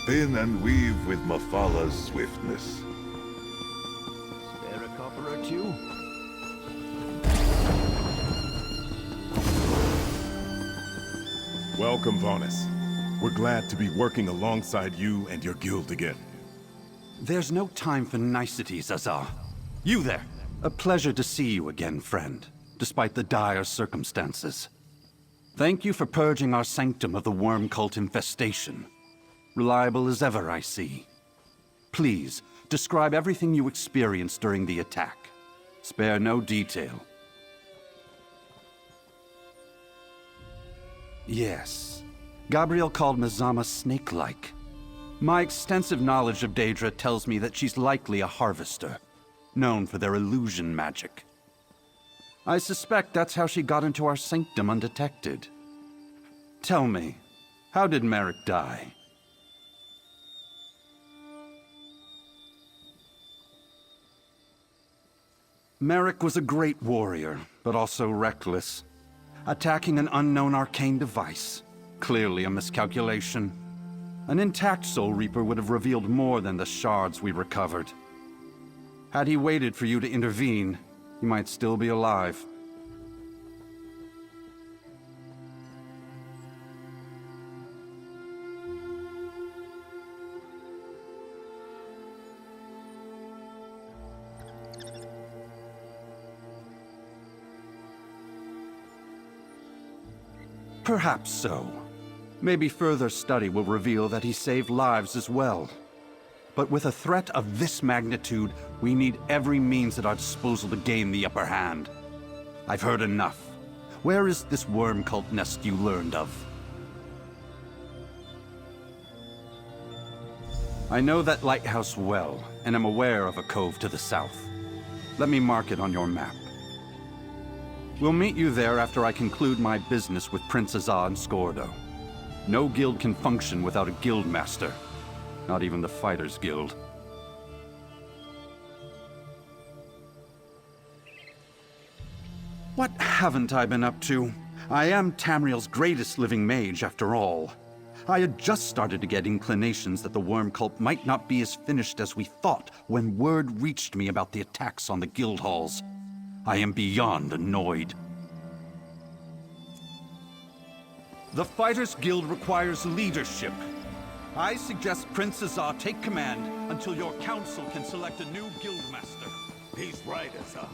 spin and weave with Mafala's swiftness. Spare a copper or two? Welcome, Vonus. We're glad to be working alongside you and your guild again. There's no time for niceties, Azar. You there! A pleasure to see you again, friend, despite the dire circumstances. Thank you for purging our sanctum of the worm cult infestation. Reliable as ever, I see. Please, describe everything you experienced during the attack. Spare no detail. Yes. Gabriel called Mazama snake-like. My extensive knowledge of Daedra tells me that she's likely a harvester, known for their illusion magic. I suspect that's how she got into our sanctum undetected. Tell me, how did Merrick die? Merrick was a great warrior, but also reckless. Attacking an unknown arcane device. Clearly a miscalculation. An intact Soul Reaper would have revealed more than the shards we recovered. Had he waited for you to intervene, he might still be alive. Perhaps so. Maybe further study will reveal that he saved lives as well. But with a threat of this magnitude, we need every means at our disposal to gain the upper hand. I've heard enough. Where is this worm cult nest you learned of? I know that lighthouse well, and am aware of a cove to the south. Let me mark it on your map. We'll meet you there after I conclude my business with Prince Azah and Skordo. No guild can function without a guild master. Not even the Fighters Guild. What haven't I been up to? I am Tamriel's greatest living mage, after all. I had just started to get inclinations that the worm cult might not be as finished as we thought when word reached me about the attacks on the guild halls. I am beyond annoyed. The Fighters Guild requires leadership. I suggest Prince Azah take command until your council can select a new guildmaster. He's right, Azah.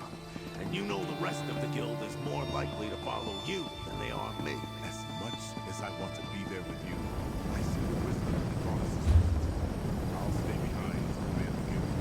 And you know the rest of the guild is more likely to follow you than they are me. As much as I want to be there with you, I see the wisdom in Vonus' words. I'll stay behind to command the guild.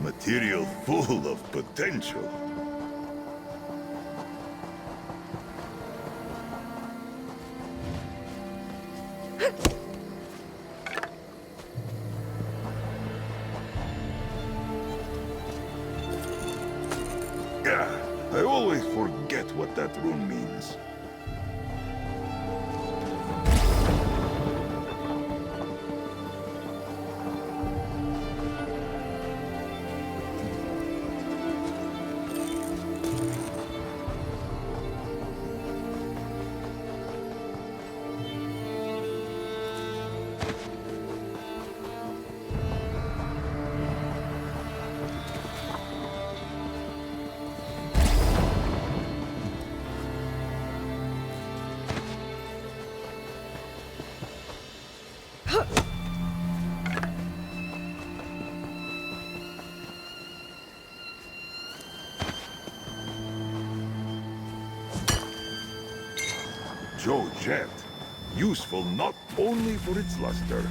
Material full of potential. Yeah, I always forget what that rune means. Joe Jet, useful not only for its luster.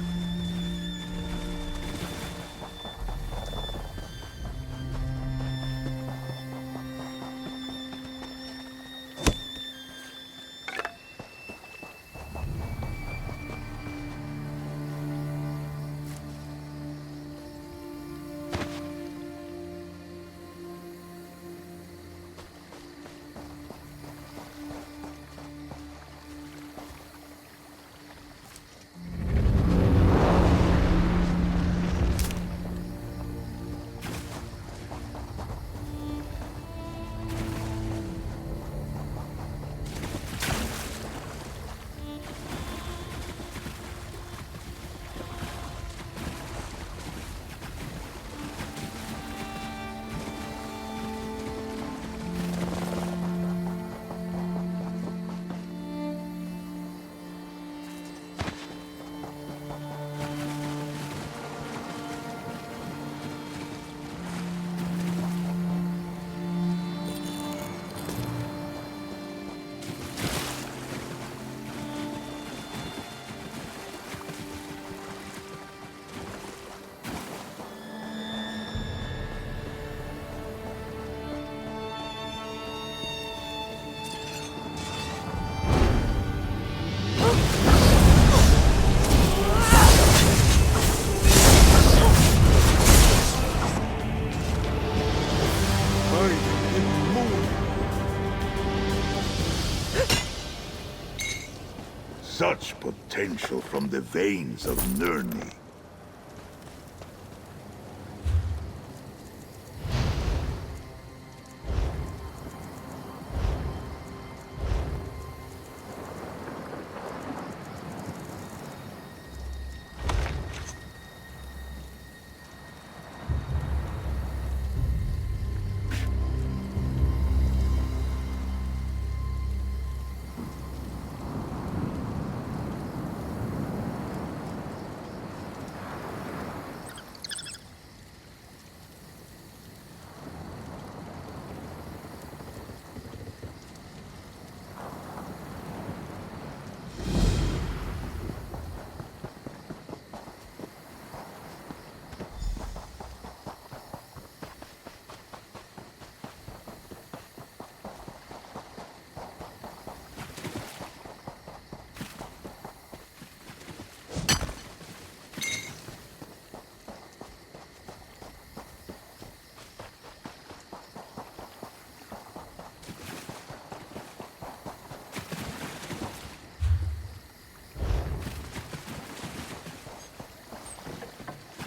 Such potential from the veins of Nirni.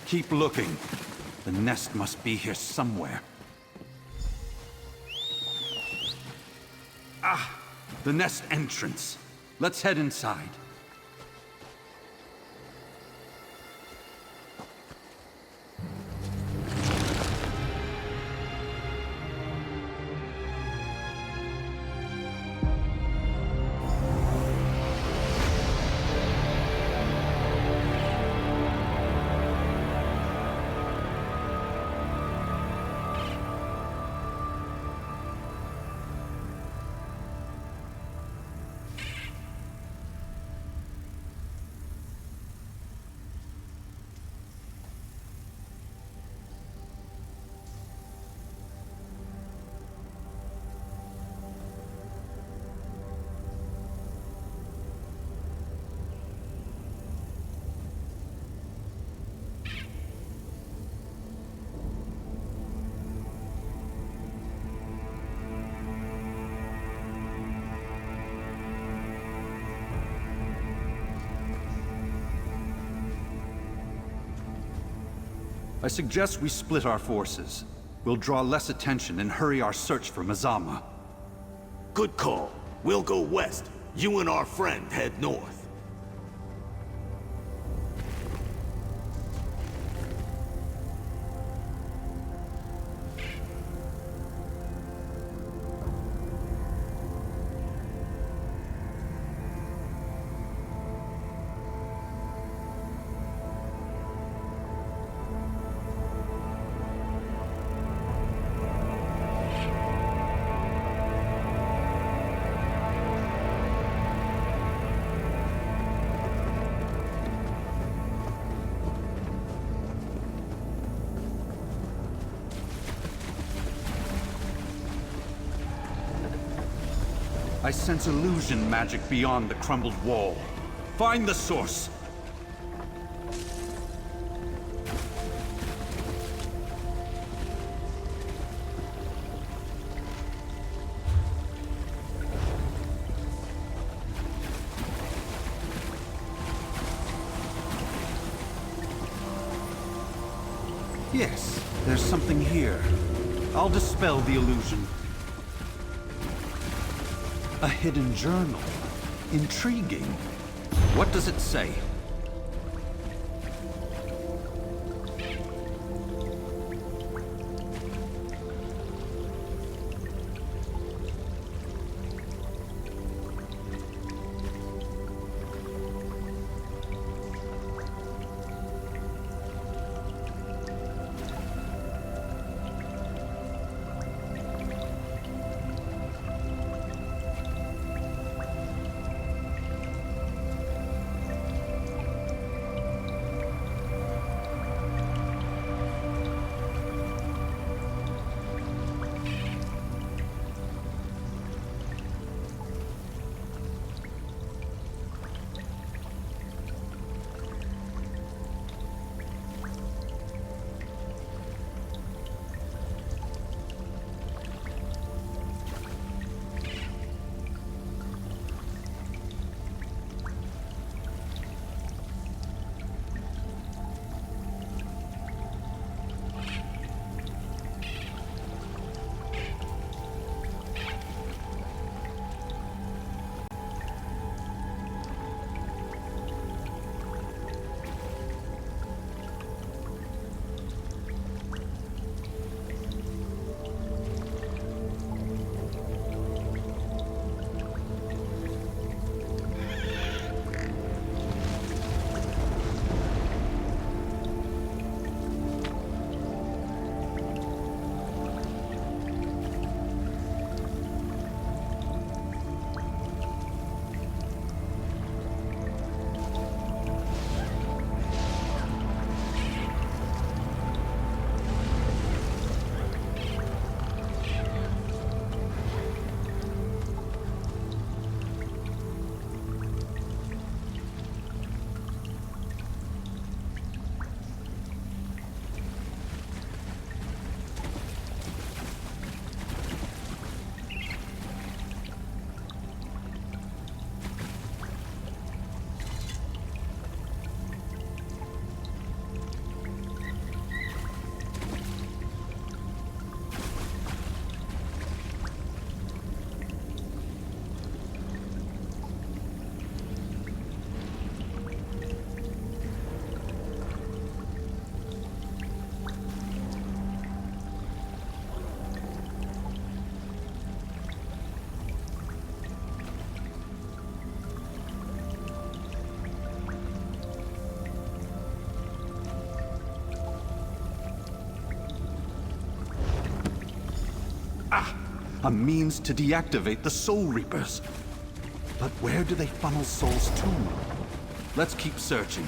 Keep looking. The nest must be here somewhere. Ah! The nest entrance. Let's head inside. I suggest we split our forces. We'll draw less attention and hurry our search for Mazama. Good call. We'll go west. You and our friend head north. I sense illusion magic beyond the crumbled wall. Find the source. Yes, there's something here. I'll dispel the illusion. A hidden journal. Intriguing. What does it say? A means to deactivate the Soul Reapers. But where do they funnel souls to? Let's keep searching.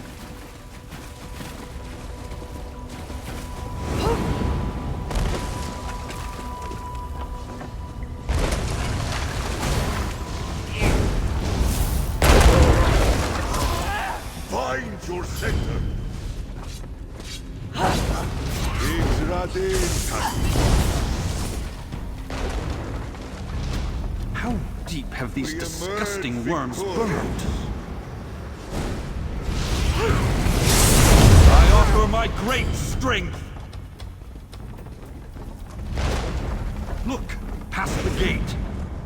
Find your center. How deep have these We disgusting emerge worms victorious. burrowed? I offer my great strength! Look, past the gate.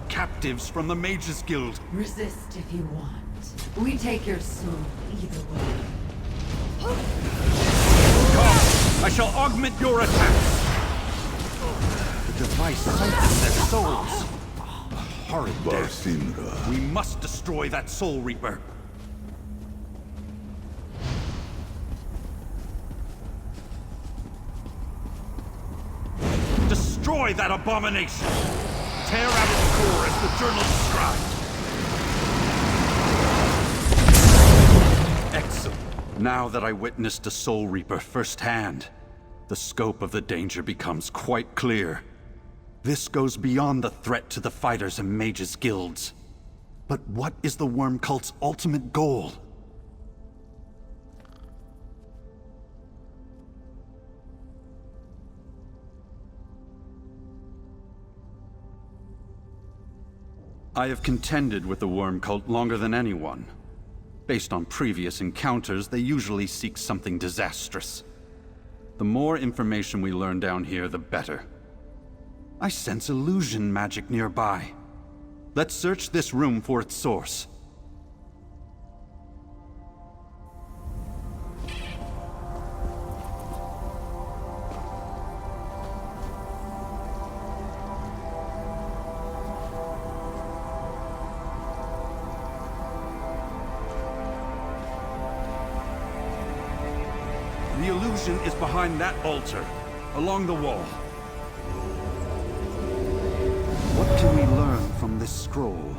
Captives from the Mages Guild. Resist if you want. We take your soul either way. Come, I shall augment your attacks. The device senses their souls. A horrid death. Barsinra. We must destroy that Soul Reaper. Destroy that abomination! Tear out its core as the journal described. Excellent. Now that I witnessed a Soul Reaper firsthand, the scope of the danger becomes quite clear. This goes beyond the threat to the fighters and mages guilds. But what is the worm cult's ultimate goal? I have contended with the worm cult longer than anyone. Based on previous encounters, they usually seek something disastrous. The more information we learn down here, the better. I sense illusion magic nearby. Let's search this room for its source. The illusion is behind that altar, along the wall. What can we learn from this scroll?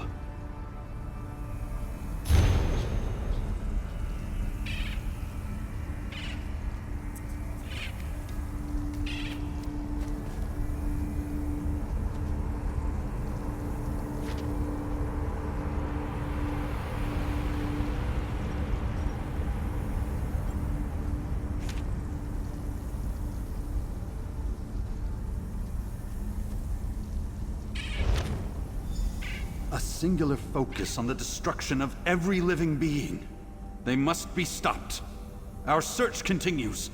A singular focus on the destruction of every living being. They must be stopped. Our search continues.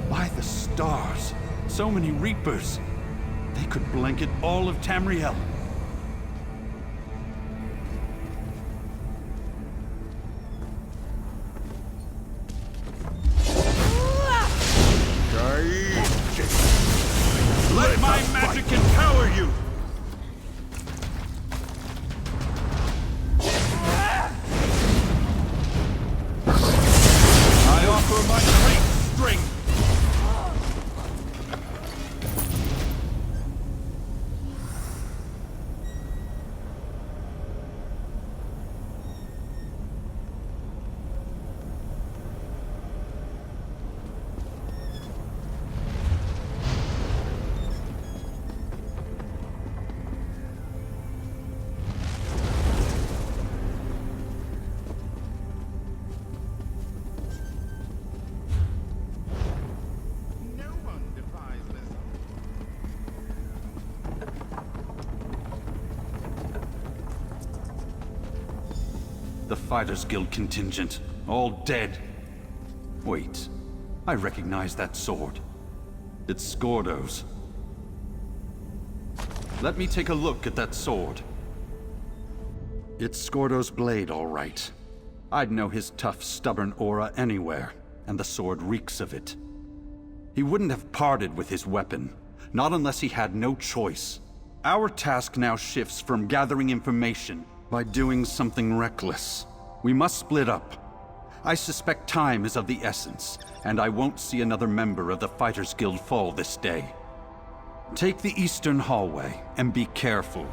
By the stars, so many Reapers. They could blanket all of Tamriel. Let my magic empower you! I offer my great strength! The Fighters Guild contingent, all dead. Wait, I recognize that sword. It's Skordo's. Let me take a look at that sword. It's Skordo's blade, all right. I'd know his tough, stubborn aura anywhere, and the sword reeks of it. He wouldn't have parted with his weapon, not unless he had no choice. Our task now shifts from gathering information by doing something reckless. We must split up. I suspect time is of the essence, and I won't see another member of the Fighters Guild fall this day. Take the eastern hallway, and be careful.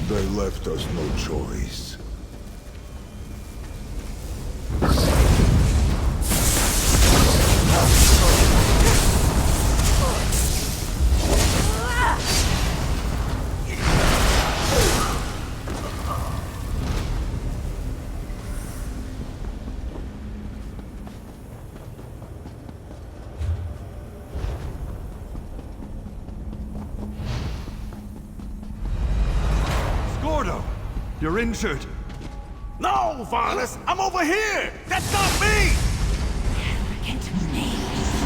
They left us no choice. You're injured. No, Varnus! I'm over here! That's not me! Arrogant knaves.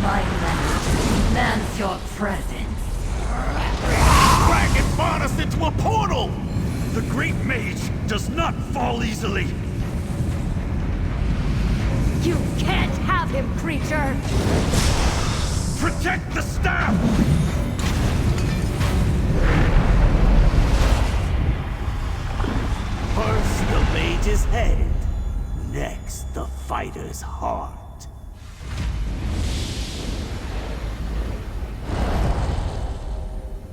My master demands your presence. Dragging Varnus into a portal! The great mage does not fall easily. You can't have him, creature! Protect the staff! First, the mage's head. Next, the fighter's heart.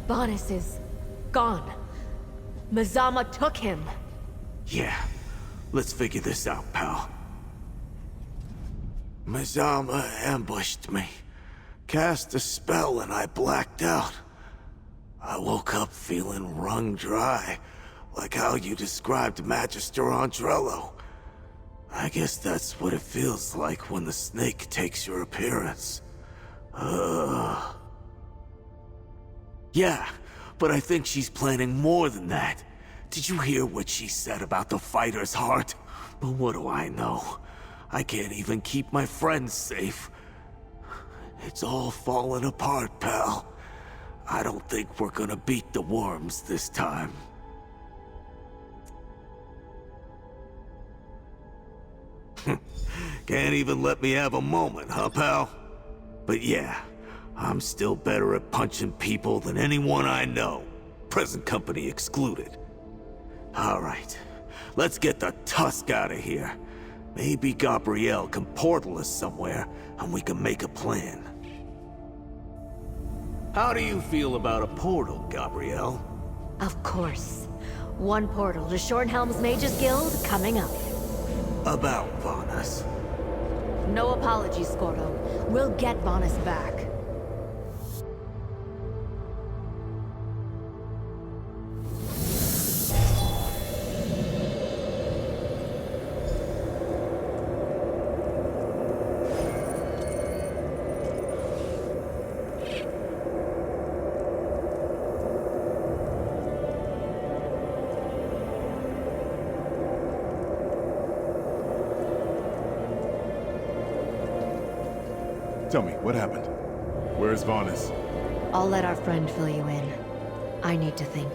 Bonus is gone. Mazama took him. Yeah, let's figure this out, pal. Mazama ambushed me. Cast a spell and I blacked out. I woke up feeling wrung dry, like how you described Magister Andrello. I guess that's what it feels like when the snake takes your appearance. Yeah, but I think she's planning more than that. Did you hear what she said about the fighter's heart? But what do I know? I can't even keep my friends safe. It's all falling apart, pal. I don't think we're gonna beat the worms this time. Can't even let me have a moment, huh, pal? But yeah, I'm still better at punching people than anyone I know, present company excluded. All right, let's get the tusk out of here. Maybe Gabrielle can portal us somewhere, and we can make a plan. How do you feel about a portal, Gabrielle? Of course. One portal to Shornhelm's Mages Guild coming up. About Varnus. No apologies, Scordo. We'll get Bonus back. Tell me, what happened? Where's Varnus? I'll let our friend fill you in. I need to think.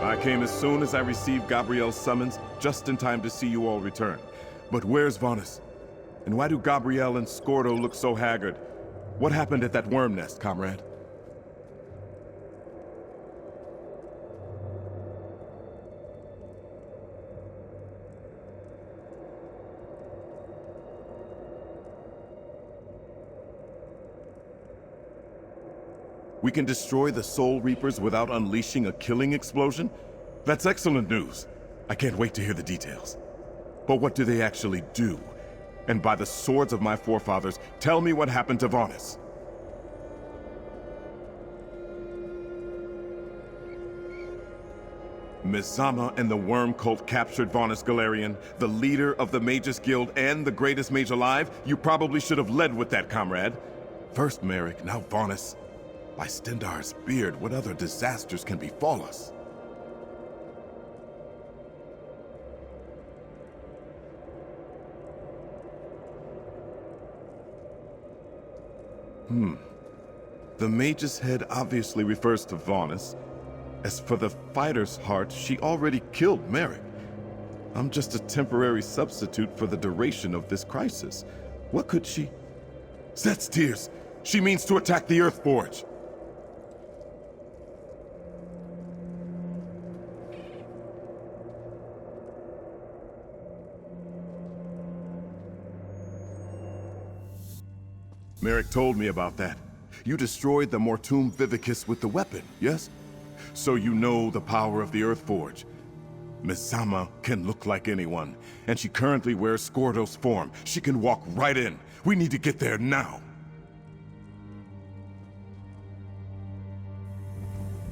I came as soon as I received Gabrielle's summons, just in time to see you all return. But where's Varnus? And why do Gabrielle and Scordo look so haggard? What happened at that worm nest, comrade? We can destroy the Soul Reapers without unleashing a killing explosion? That's excellent news. I can't wait to hear the details. But what do they actually do? And by the swords of my forefathers, tell me what happened to Varnus. Mizama and the Worm Cult captured Varnus Galarian, the leader of the Mages Guild and the greatest mage alive. You probably should have led with that, comrade. First Merrick, now Varnus. By Stendarr's beard, what other disasters can befall us? The mage's head obviously refers to Varnus. As for the fighter's heart, she already killed Merrick. I'm just a temporary substitute for the duration of this crisis. What could she... Set's tears! She means to attack the Earthforge! Merrick told me about that. You destroyed the Mortum Vivicus with the weapon, yes? So you know the power of the Earthforge. Misama can look like anyone, and she currently wears Skordo's form. She can walk right in. We need to get there now.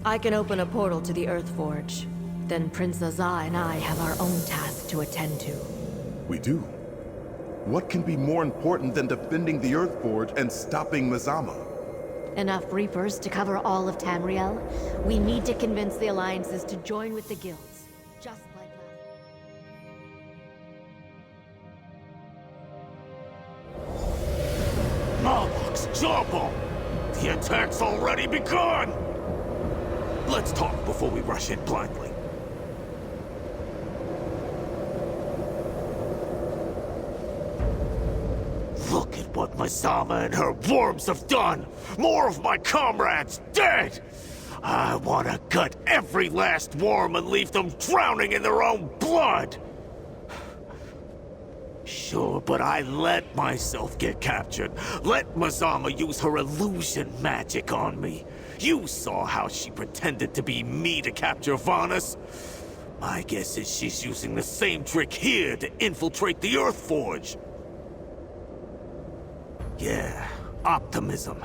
I can open a portal to the Earthforge. Then Prince Zaza and I have our own task to attend to. We do. What can be more important than defending the Earthforge and stopping Misama? Enough Reapers to cover all of Tamriel? We need to convince the alliances to join with the guilds. Just like last. Marlock's jawbone! The attack's already begun! Let's talk before we rush in blindly. Look at what Misama and her worms have done! More of my comrades dead! I want to gut every last worm and leave them drowning in their own blood! Sure, but I let myself get captured. Let Misama use her illusion magic on me. You saw how she pretended to be me to capture Vanus. My guess is she's using the same trick here to infiltrate the Earthforge. Yeah, optimism.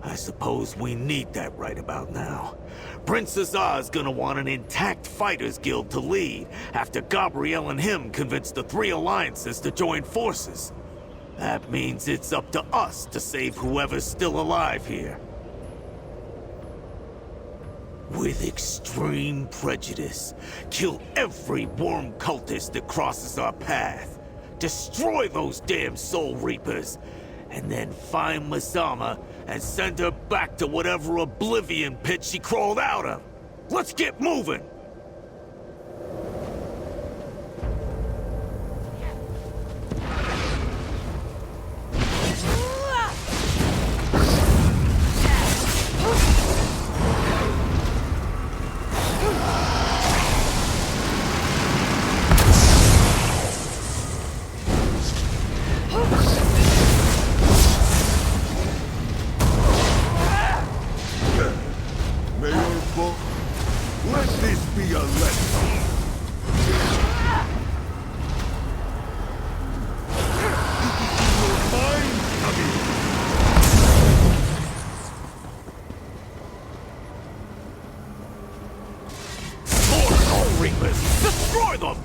I suppose we need that right about now. Prince Azar's gonna want an intact fighters guild to lead, after Gabrielle and him convinced the three alliances to join forces. That means it's up to us to save whoever's still alive here. With extreme prejudice, kill every worm cultist that crosses our path. Destroy those damn Soul Reapers, and then find Misama and send her back to whatever oblivion pit she crawled out of. Let's get moving! Let this be a lesson. Your mind, More Soul Reapers! Destroy them!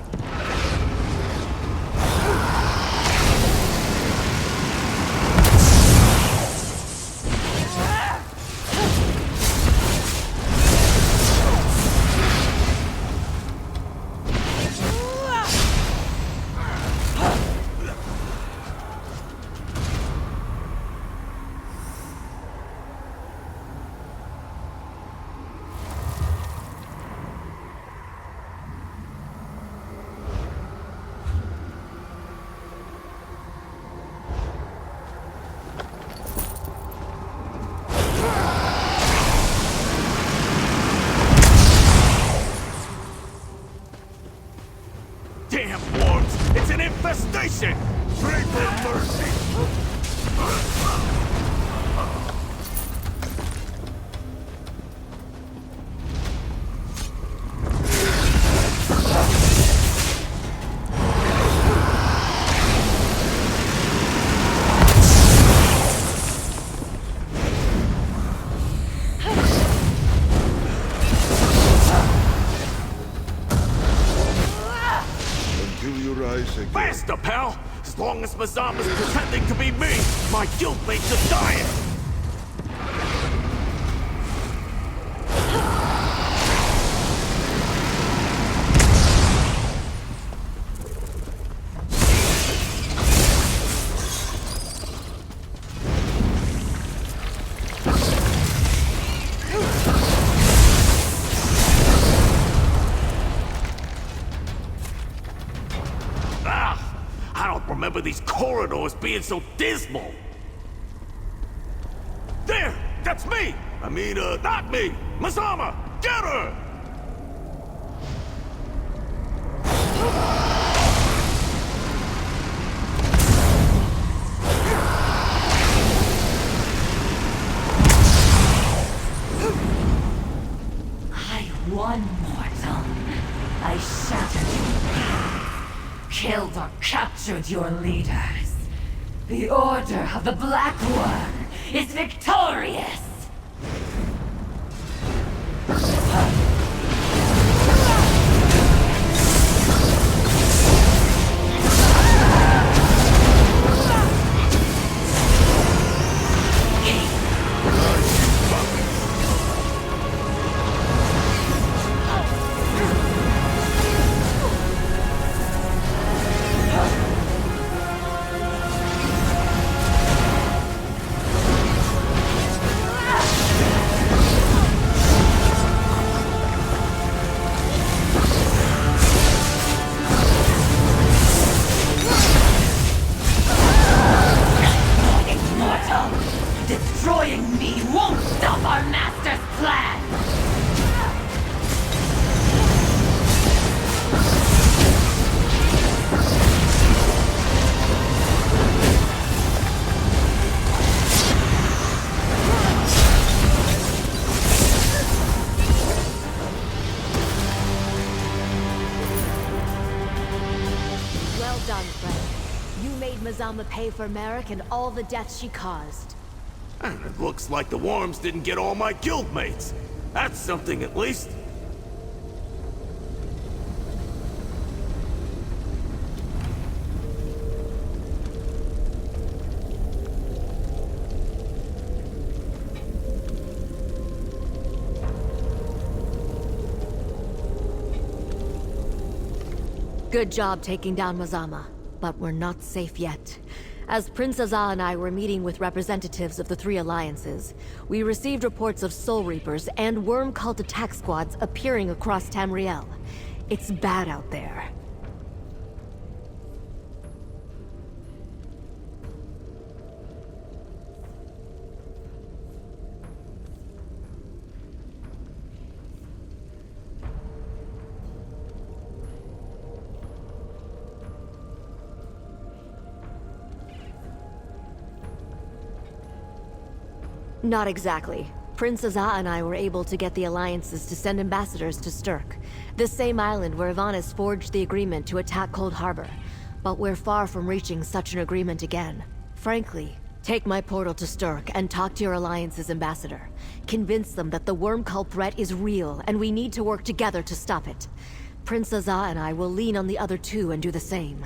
Damn worms! It's an infestation! pray for mercy. Until you rise again. Faster, pal! As long as Misama's pretending to be me, my guildmates are dying! I don't remember these corridors being so dismal. There! That's me! I mean, not me! Misama! Get her! I won, mortal. I shattered you. Killed or captured your leaders. The Order of the Black One is victorious! Destroying me won't stop our master's plan! Well done, friend. You made Mazama pay for Merrick and all the deaths she caused. And it looks like the worms didn't get all my guildmates. That's something at least. Good job taking down Mazama, but we're not safe yet. As Prince Azah and I were meeting with representatives of the three alliances, we received reports of Soul Reapers and Worm Cult attack squads appearing across Tamriel. It's bad out there. Not exactly. Prince Azah and I were able to get the alliances to send ambassadors to Sturk, the same island where Ivanis forged the agreement to attack Cold Harbor. But we're far from reaching such an agreement again. Frankly, take my portal to Sturk and talk to your alliance's ambassador. Convince them that the worm cult threat is real and we need to work together to stop it. Prince Azah and I will lean on the other two and do the same.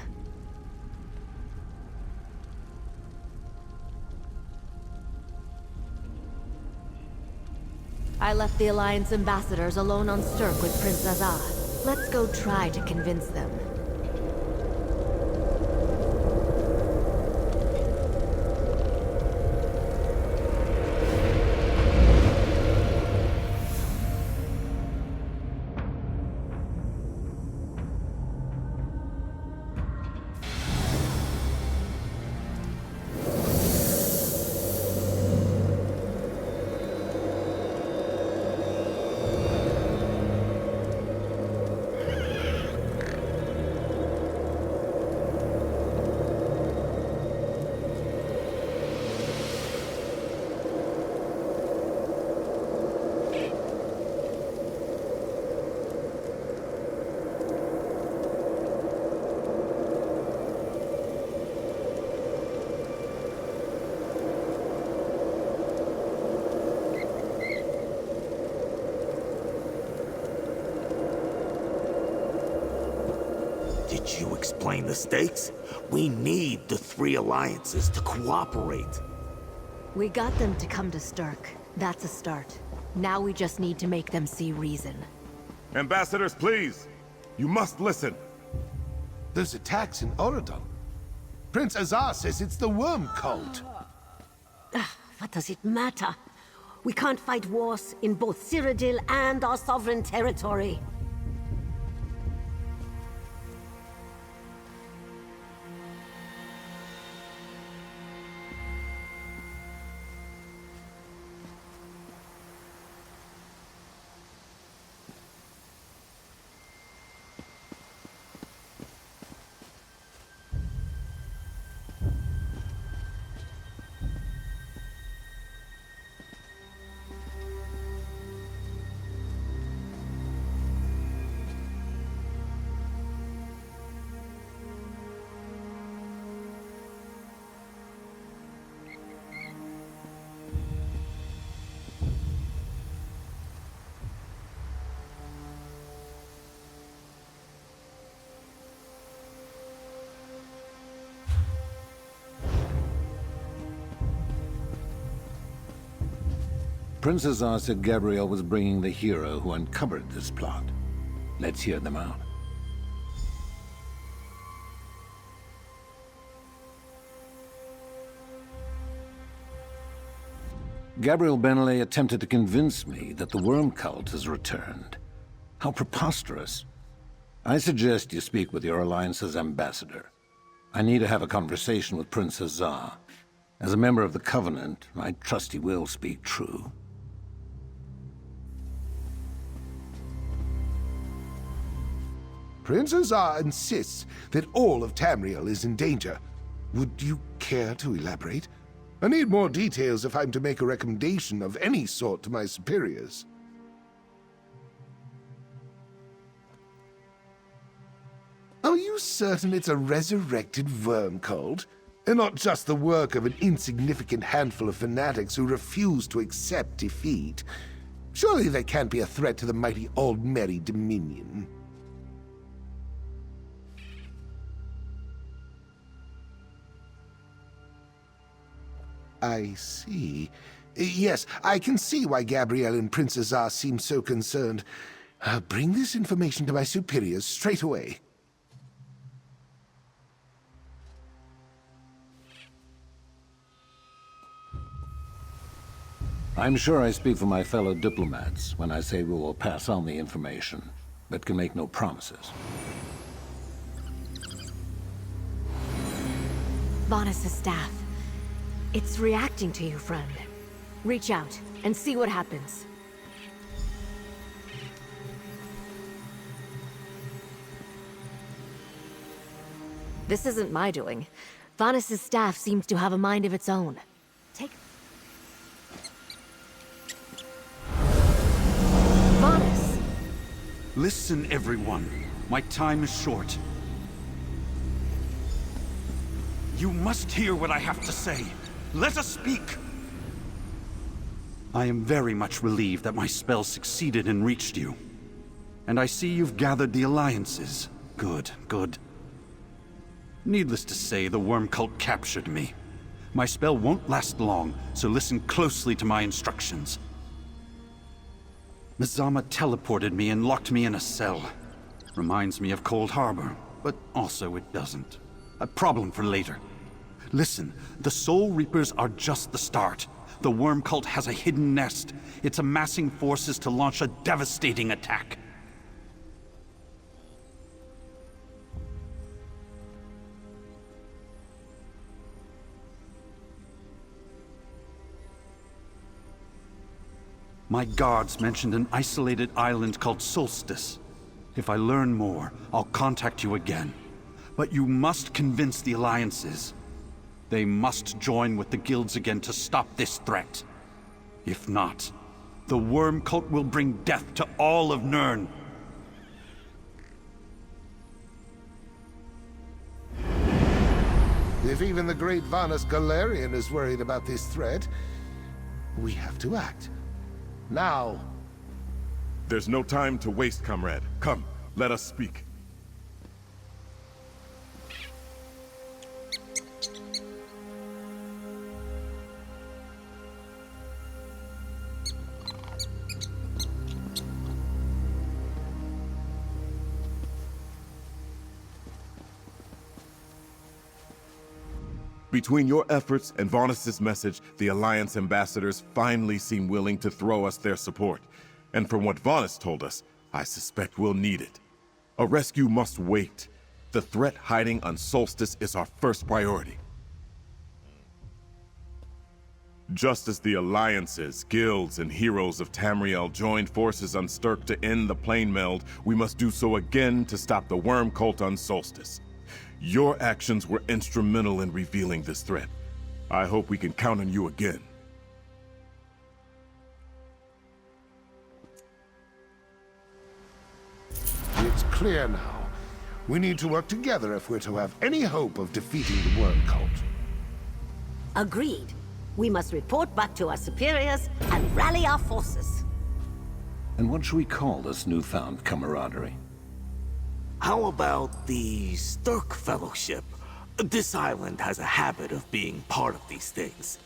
I left the Alliance ambassadors alone on Sturk with Prince Azah. Let's go try to convince them. Did you explain the stakes? We need the three alliances to cooperate. We got them to come to Sturk. That's a start. Now we just need to make them see reason. Ambassadors, please! You must listen! There's attacks in Oradon. Prince Azar says it's the worm cult. What does it matter? We can't fight wars in both Cyrodiil and our sovereign territory. Prince Azar said Gabrielle was bringing the hero who uncovered this plot. Let's hear them out. Gabrielle Bentley attempted to convince me that the worm cult has returned. How preposterous. I suggest you speak with your Alliance's ambassador. I need to have a conversation with Prince Azar. As a member of the Covenant, I trust he will speak true. Prince Azar insists that all of Tamriel is in danger. Would you care to elaborate? I need more details if I'm to make a recommendation of any sort to my superiors. Are you certain it's a resurrected worm cult? And not just the work of an insignificant handful of fanatics who refuse to accept defeat? Surely they can't be a threat to the mighty Aldmeri Dominion. I see. Yes, I can see why Gabrielle and Prince Azar seem so concerned. I'll bring this information to my superiors straight away. I'm sure I speak for my fellow diplomats when I say we will pass on the information, but can make no promises. Vanus' staff. It's reacting to you, friend. Reach out and see what happens. This isn't my doing. Vanus' staff seems to have a mind of its own. Take... Vanus! Listen, everyone. My time is short. You must hear what I have to say. Let us speak! I am very much relieved that my spell succeeded and reached you. And I see you've gathered the alliances. Good, good. Needless to say, the worm cult captured me. My spell won't last long, so listen closely to my instructions. Mizama teleported me and locked me in a cell. Reminds me of Cold Harbor, but also it doesn't. A problem for later. Listen, the Soul Reapers are just the start. The worm cult has a hidden nest. It's amassing forces to launch a devastating attack. My guards mentioned an isolated island called Solstice. If I learn more, I'll contact you again. But you must convince the alliances. They must join with the guilds again to stop this threat. If not, the worm cult will bring death to all of Nirn. If even the great Vanus Galarian is worried about this threat, we have to act. Now. There's no time to waste, comrade. Come, let us speak. Between your efforts and Vanus' message, the Alliance ambassadors finally seem willing to throw us their support. And from what Vanus told us, I suspect we'll need it. A rescue must wait. The threat hiding on Solstice is our first priority. Just as the alliances, guilds, and heroes of Tamriel joined forces on Stirk to end the plane meld, we must do so again to stop the worm cult on Solstice. Your actions were instrumental in revealing this threat. I hope we can count on you again. It's clear now. We need to work together if we're to have any hope of defeating the worm cult. Agreed. We must report back to our superiors and rally our forces. And what should we call this newfound camaraderie? How about the Stirk Fellowship? This island has a habit of being part of these things.